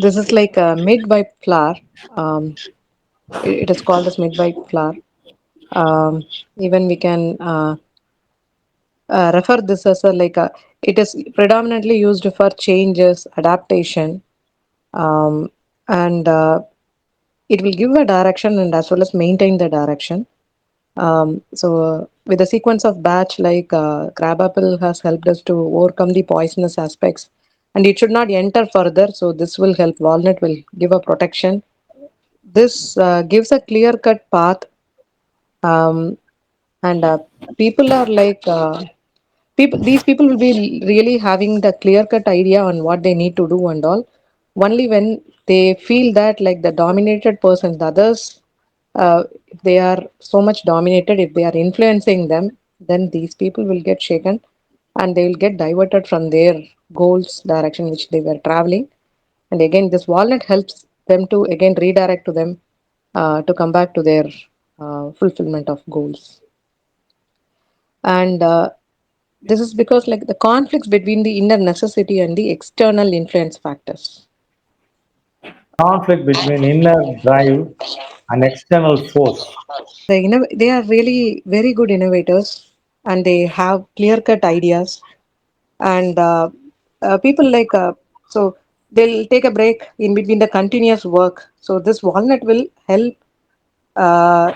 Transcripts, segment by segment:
This is like a midwife flour. Um, it is called as midwife flour. Even we can refer this as a like a. It is predominantly used for changes, adaptation, and it will give a direction and as well as maintain the direction. With the sequence of batch, like crabapple has helped us to overcome the poisonous aspects, and it should not enter further. So this will help. Walnut will give a protection. This gives a clear-cut path, um, and people are like people. These people will be really having the clear-cut idea on what they need to do and all. Only when they feel that like the dominated persons, the others, if they are so much dominated, if they are influencing them, then these people will get shaken and they will get diverted from their goals direction which they were traveling. And again, this walnut helps them to again redirect to them to come back to their fulfillment of goals. And this is because like the conflicts between the inner necessity and the external influence factors. Conflict between inner drive and external force. They are really very good innovators and they have clear cut ideas and people like so they'll take a break in between the continuous work. So this walnut will help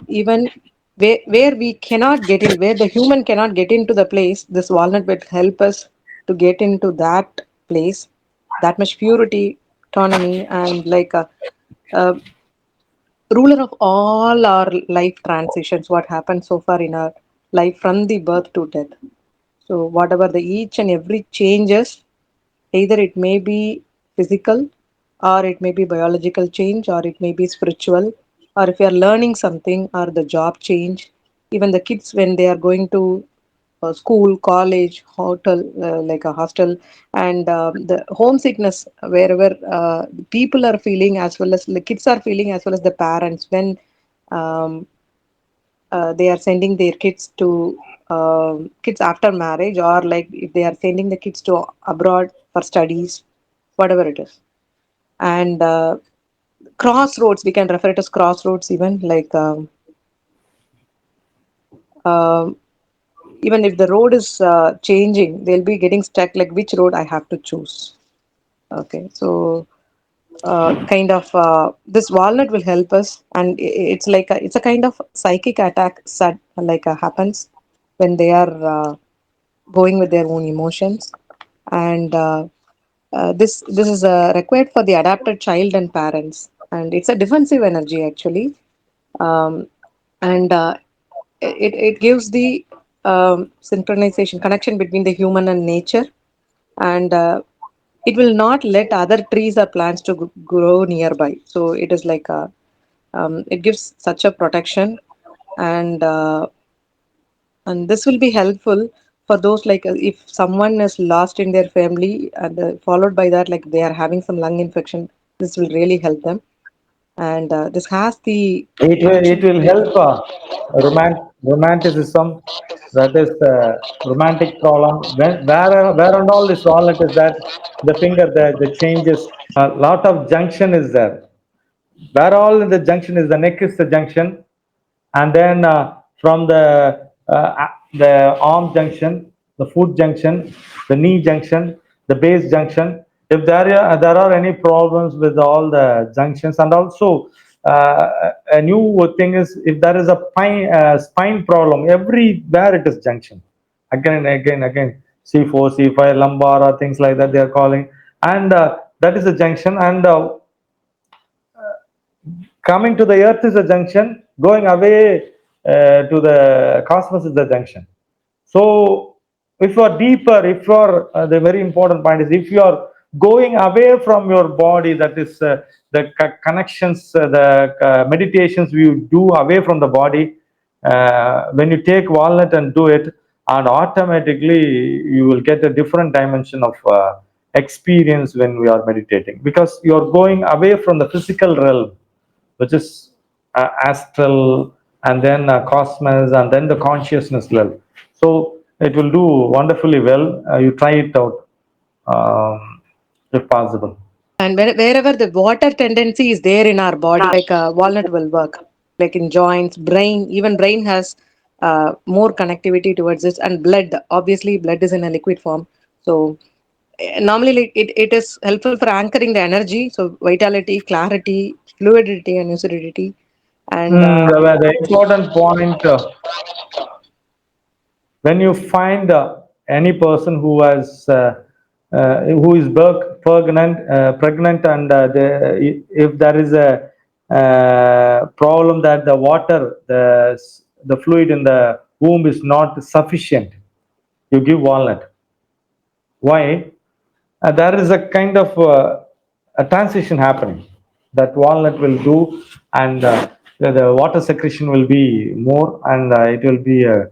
even where we cannot get in, where the human cannot get into the place, this walnut will help us to get into that place, that much purity, autonomy, and like a ruler of all our life transitions, what happened so far in our life from the birth to death. So whatever the each and every changes, either it may be physical, or it may be biological change, or it may be spiritual, or if you are learning something, or the job change. Even the kids, when they are going to school, college, hotel, like a hostel, and the homesickness, wherever people are feeling, as well as the kids are feeling, as well as the parents, when um, they are sending their kids to kids after marriage, or like if they are sending the kids to abroad for studies, whatever it is. And crossroads, we can refer it as crossroads, even like um even if the road is changing, they'll be getting stuck, like which road I have to choose. Okay, so kind of this walnut will help us, and it's like it's a kind of psychic attack like happens when they are going with their own emotions. And this is required for the adapted child and parents, and it's a defensive energy actually. Um, and it gives the synchronization connection between the human and nature, and it will not let other trees or plants to grow nearby. So it is like a it gives such a protection. And uh, and this will be helpful for those like if someone is lost in their family, and followed by that like they are having some lung infection, this will really help them. And this has the It will connection. help romanticism, that is romantic problem. Where and all this walnut is that the finger, the changes. Lot of junction is there. Where all in the junction is, the neck is the junction, and then from the arm junction, the foot junction, the knee junction, the base junction. If there are any problems with all the junctions, and also a new thing is, if there is a spine problem, everywhere it is junction. Again, again, again, C4, C5, lumbar, or things like that they are calling, and that is the junction. And coming to the earth is a junction, going away to the cosmos is the junction. So if you are deeper, if you are the very important point is, if you are going away from your body, that is the connections, the meditations you do away from the body, when you take walnut and do it, and automatically you will get a different dimension of experience when we are meditating, because you are going away from the physical realm, which is astral, and then cosmos, and then the consciousness level. So it will do wonderfully well. You try it out, if possible. And wherever the water tendency is there in our body, like walnut will work, like in joints, brain. Even brain has more connectivity towards it, and blood. Obviously, blood is in a liquid form, so normally like it is helpful for anchoring the energy, so vitality, clarity, fluidity, and lucidity, and The important point, when you find any person who has who is pregnant, and if there is a problem that the water, the fluid in the womb is not sufficient, you give walnut. Why? There is a kind of a transition happening that walnut will do, and the water secretion will be more, and it will be a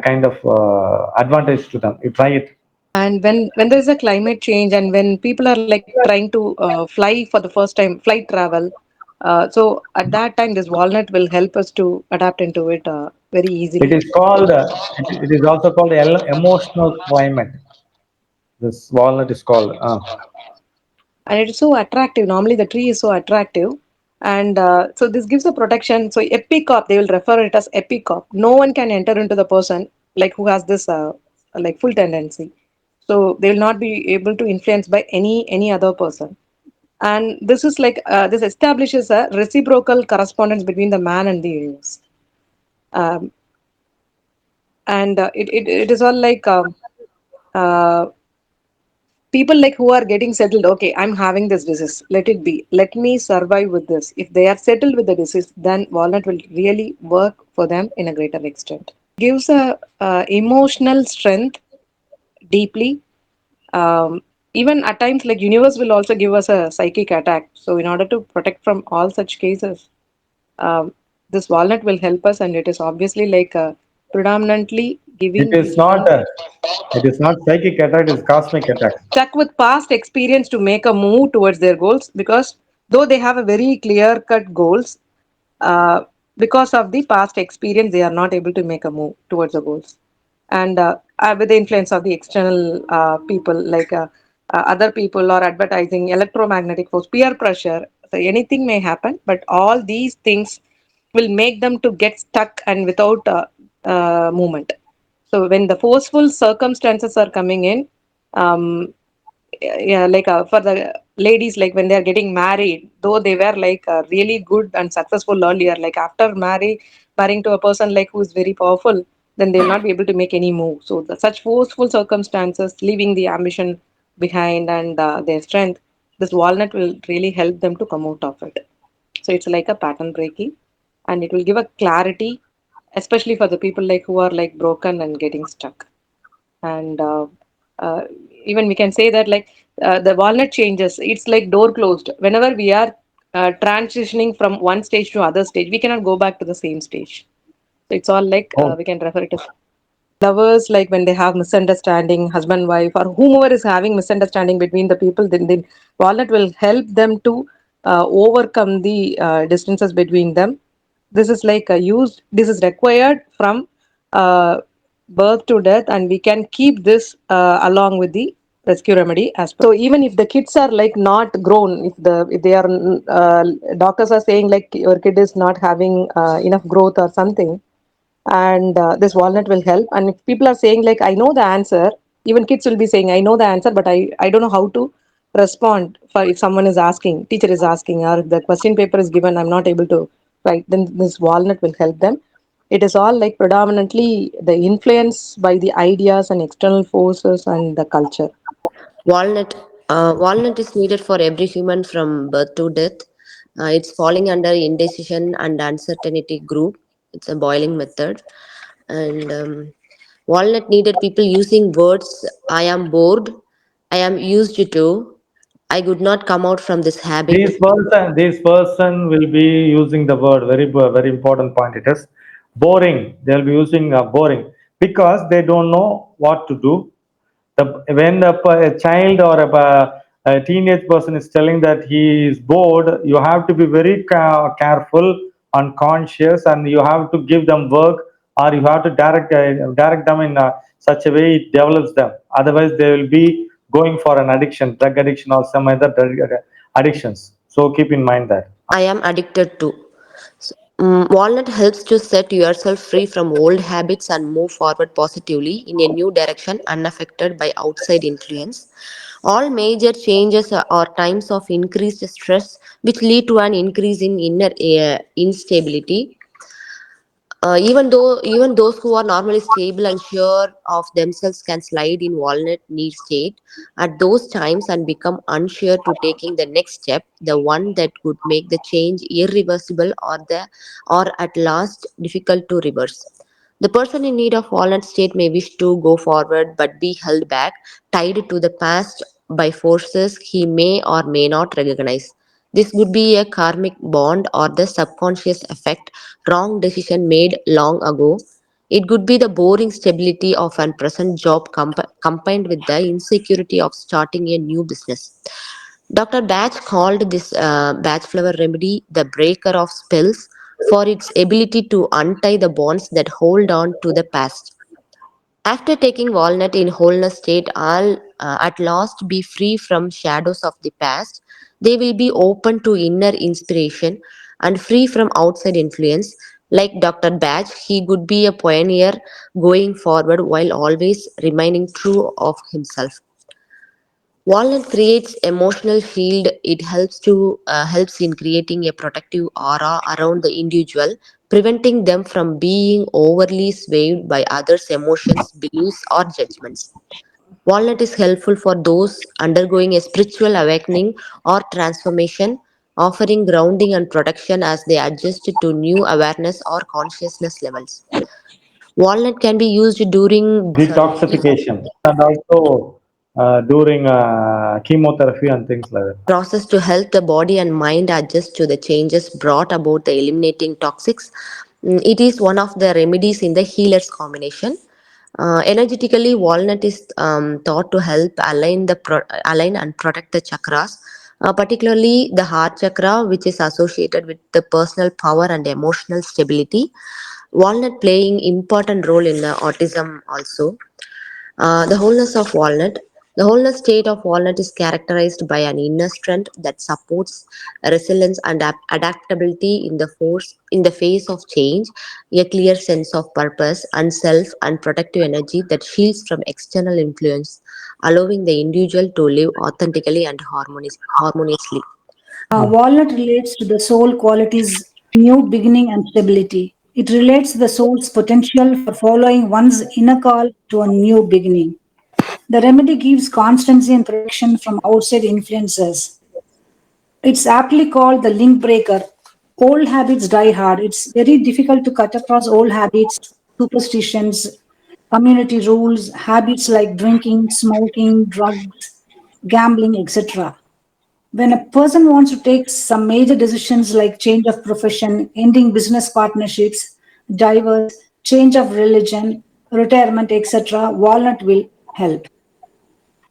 kind of advantage to them. You try it. when there's a climate change, and when people are like trying to fly for the first time, flight travel, so at that time this walnut will help us to adapt into it very It easily. is called, it is also called emotional climate. This walnut is called. And it's so attractive. Normally the tree is so attractive, and so this gives a protection. So epicop, they will refer it as epicop. No one can enter into the person like who has this like full tendency, so they will not be able to influence by any other person. And this is like this establishes a reciprocal correspondence between the man and the universe. um, and it is all like uh, people like who are getting settled. Okay, I'm having this disease, let it be, let me survive with this. If they are settled with the disease, then walnut will really work for them in a greater extent. Gives a emotional strength deeply. Even at times like universe will also give us a psychic attack, so in order to protect from all such cases, um, this walnut will help us, and it is obviously like predominantly It giving the is not. strength. It is not psychic attack. It is cosmic attack. Stuck with past experience to make a move towards their goals, because though they have a very clear cut goals, uh, because of the past experience they are not able to make a move towards the goals. And with the influence of the external people, like other people or advertising, electromagnetic force, peer pressure, so anything may happen, but all these things will make them to get stuck and without movement. So when the forceful circumstances are coming in, um, yeah, like for the ladies, like when they are getting married, though they were like really good and successful earlier, like after marrying to a person like who is very powerful, then they'll not be able to make any move. So such forceful circumstances, leaving the ambition behind and their strength, this walnut will really help them to come out of it. So it's like a pattern breaking, and it will give a clarity, especially for the people like who are like broken and getting stuck. And uh, even we can say that like the walnut changes, it's like door closed. Whenever we are transitioning from one stage to other stage, we cannot go back to the same stage. So it's all like Oh, we can refer it as lovers, like when they have misunderstanding, husband wife or whomever is having misunderstanding between the people, then walnut will help them to overcome the distances between them. This is like a used, this is required from uh, birth to death, and we can keep this along with the rescue remedy as per. So even if the kids are like not grown, if they are doctors are saying like your kid is not having enough growth or something, and this walnut will help. And if people are saying like I know the answer, even kids will be saying I know the answer, but I don't know how to respond. For if someone is asking, teacher is asking, or the question paper is given, I'm not able to write, then this walnut will help them. It is all like predominantly the influence by the ideas and external forces and the culture. Walnut is needed for every human from birth to death. It's falling under indecision and uncertainty group. It's a boiling method, and walnut needed people using words. I am bored. I am used to. I could not come out from this habit. this person will be using the word, very important point. It is boring. They'll be using boring because they don't know what to do. When a child or a teenage person is telling that he is bored, you have to be very careful and conscious, and you have to give them work, or you have to direct them in such a way it develops them. Otherwise, they will be going for an addiction, drug addiction, or some other addictions. So keep in mind that. I am addicted to. Walnut helps to set yourself free from old habits and move forward positively in a new direction unaffected by outside influence. All major changes are times of increased stress which lead to an increase in inner instability. Even those who are normally stable and sure of themselves can slide in walnut need state at those times and become unsure to taking the next step, the one that would make the change irreversible or at last difficult to reverse. The person in need of walnut state may wish to go forward but be held back, tied to the past by forces he may or may not recognize. This would be a karmic bond or the subconscious effect, wrong decision made long ago. It could be the boring stability of an present job combined with the insecurity of starting a new business. Dr. Batch called this batch flower remedy the breaker of spells for its ability to untie the bonds that hold on to the past. After taking walnut in wholeness state, all at last be free from shadows of the past. They will be open to inner inspiration and free from outside influence. Like Dr. Batch, he could be a pioneer going forward while always remaining true of himself. Walnut creates emotional shield. It helps in creating a protective aura around the individual, preventing them from being overly swayed by others' emotions, beliefs, or judgments. Walnut is helpful for those undergoing a spiritual awakening or transformation, offering grounding and protection as they adjust to new awareness or consciousness levels. Walnut can be used during Detoxification and also during chemotherapy and things like that. process to help the body and mind adjust to the changes brought about the eliminating toxics. It is one of the remedies in the healers combination. Energetically, walnut is thought to help align and protect the chakras, particularly the heart chakra, which is associated with the personal power and emotional stability. Walnut playing important role in the autism also. The wholeness of walnut. The wholeness state of walnut is characterized by an inner strength that supports resilience and adaptability in the face of change, a clear sense of purpose and self and protective energy that shields from external influence, allowing the individual to live authentically and harmoniously. Walnut relates to the soul qualities new beginning and stability. It relates to the soul's potential for following one's inner call to a new beginning. The remedy gives constancy and protection from outside influences. It's aptly called the link breaker. Old habits die hard. It's very difficult to cut across old habits, superstitions, community rules, habits like drinking, smoking, drugs, gambling, etc. When a person wants to take some major decisions like change of profession, ending business partnerships, divorce, change of religion, retirement, etc., walnut will help.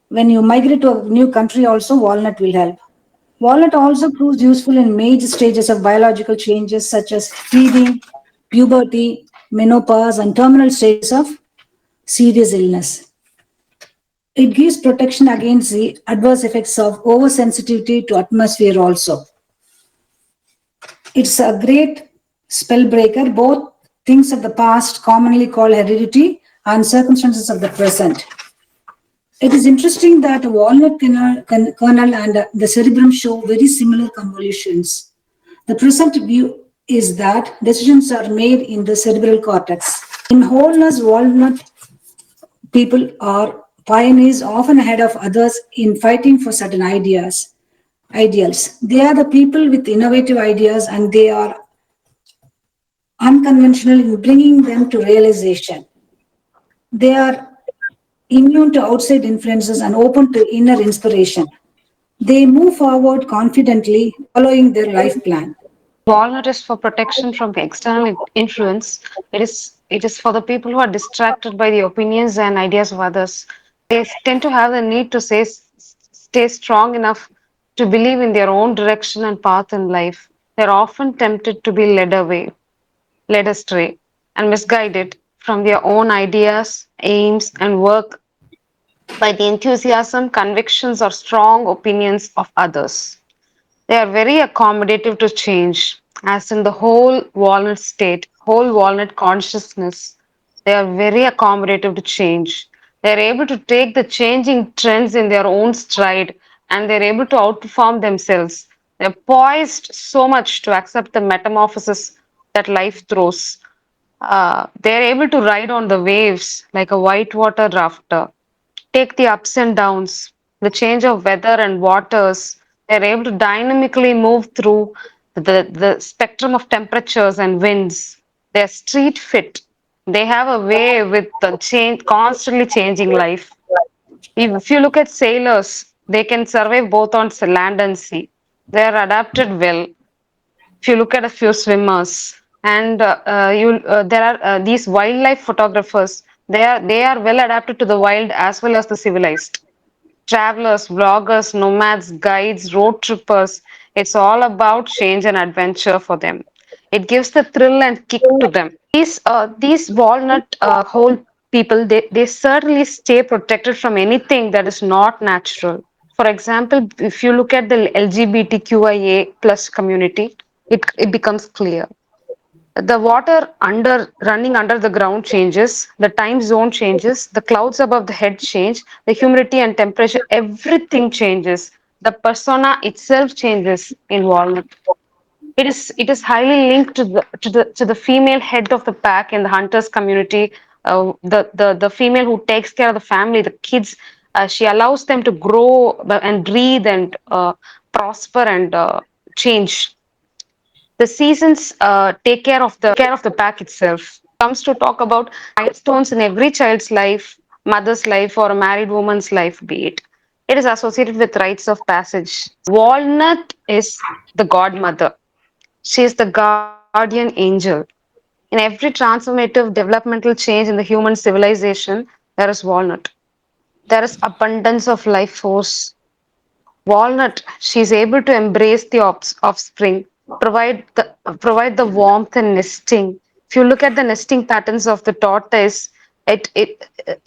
When you migrate to a new country, also walnut will help. Walnut also proves useful in major stages of biological changes such as feeding, puberty, menopause, and terminal stages of serious illness. It gives protection against the adverse effects of oversensitivity to atmosphere also. It's a great spell breaker, both things of the past, commonly called heredity, and circumstances of the present. It is interesting that walnut kernel and the cerebrum show very similar convolutions. The present view is that decisions are made in the cerebral cortex. In wholeness, walnut people are pioneers often ahead of others in fighting for certain ideals. They are the people with innovative ideas and they are unconventional in bringing them to realization. They are immune to outside influences and open to inner inspiration. They move forward confidently, following their life plan. Walnut is for protection from external influence. It is for the people who are distracted by the opinions and ideas of others. They tend to have the need to stay strong enough to believe in their own direction and path in life. They're often tempted to be led astray, and misguided from their own ideas, aims, and work by the enthusiasm, convictions, or strong opinions of others. They are very accommodative to change, as in the whole walnut state, whole walnut consciousness. They are very accommodative to change. They are able to take the changing trends in their own stride, and they're able to outperform themselves. They're poised so much to accept the metamorphosis that life throws. They're able to ride on the waves like a whitewater rafter, take the ups and downs, the change of weather and waters. They're able to dynamically move through the spectrum of temperatures and winds. They're street fit. They have a way with the change, constantly changing life. If you look at sailors, they can survive both on land and sea. They are adapted well. If you look at a few swimmers, and there are these wildlife photographers. They are well adapted to the wild as well as the civilized. Travelers, vloggers, nomads, guides, road trippers. It's all about change and adventure for them. It gives the thrill and kick to them. These walnut hole people, they certainly stay protected from anything that is not natural. For example, if you look at the LGBTQIA plus community, it becomes clear. The water under running under the ground changes, the time zone changes, the clouds above the head change, the humidity and temperature, everything changes. The persona itself changes in walnut. It is highly linked to the female head of the pack in the hunters community. The female who takes care of the family, the kids. She allows them to grow and breathe and prosper and change. The seasons take care of the pack itself. Comes to talk about milestones in every child's life, mother's life, or a married woman's life, be it. It is associated with rites of passage. Walnut is the godmother. She is the guardian angel. In every transformative developmental change in the human civilization, there is walnut. There is abundance of life force. Walnut, she's able to embrace the offspring, provide the warmth and nesting. If you look at the nesting patterns of the tortoise,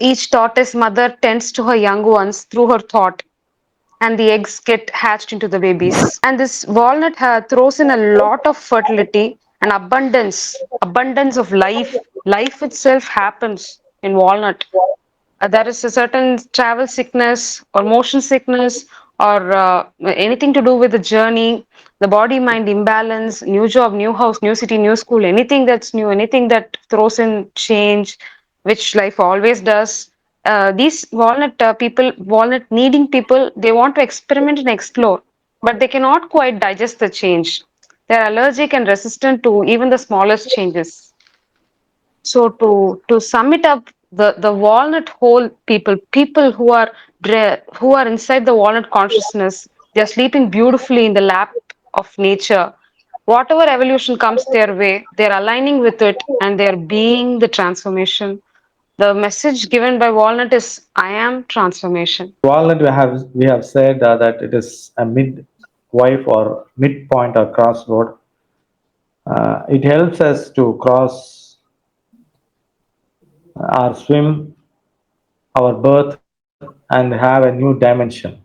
each tortoise mother tends to her young ones through her thought, and the eggs get hatched into the babies. And this walnut throws in a lot of fertility and abundance of life. Life itself happens in walnut. There is a certain travel sickness or motion sickness or anything to do with the journey, the body mind imbalance, new job, new house, new city, new school, anything that's new, anything that throws in change, which life always does. These walnut needing people, they want to experiment and explore, but they cannot quite digest the change. They're allergic and resistant to even the smallest changes. So to sum it up, the walnut hole people who are inside the walnut consciousness, they're sleeping beautifully in the lap of nature. Whatever evolution comes their way, they're aligning with it and they're being the transformation. The message given by walnut is I am transformation. Walnut, we have said that it is a midwife or midpoint or crossroad. It helps us to cross our swim, our birth, and have a new dimension.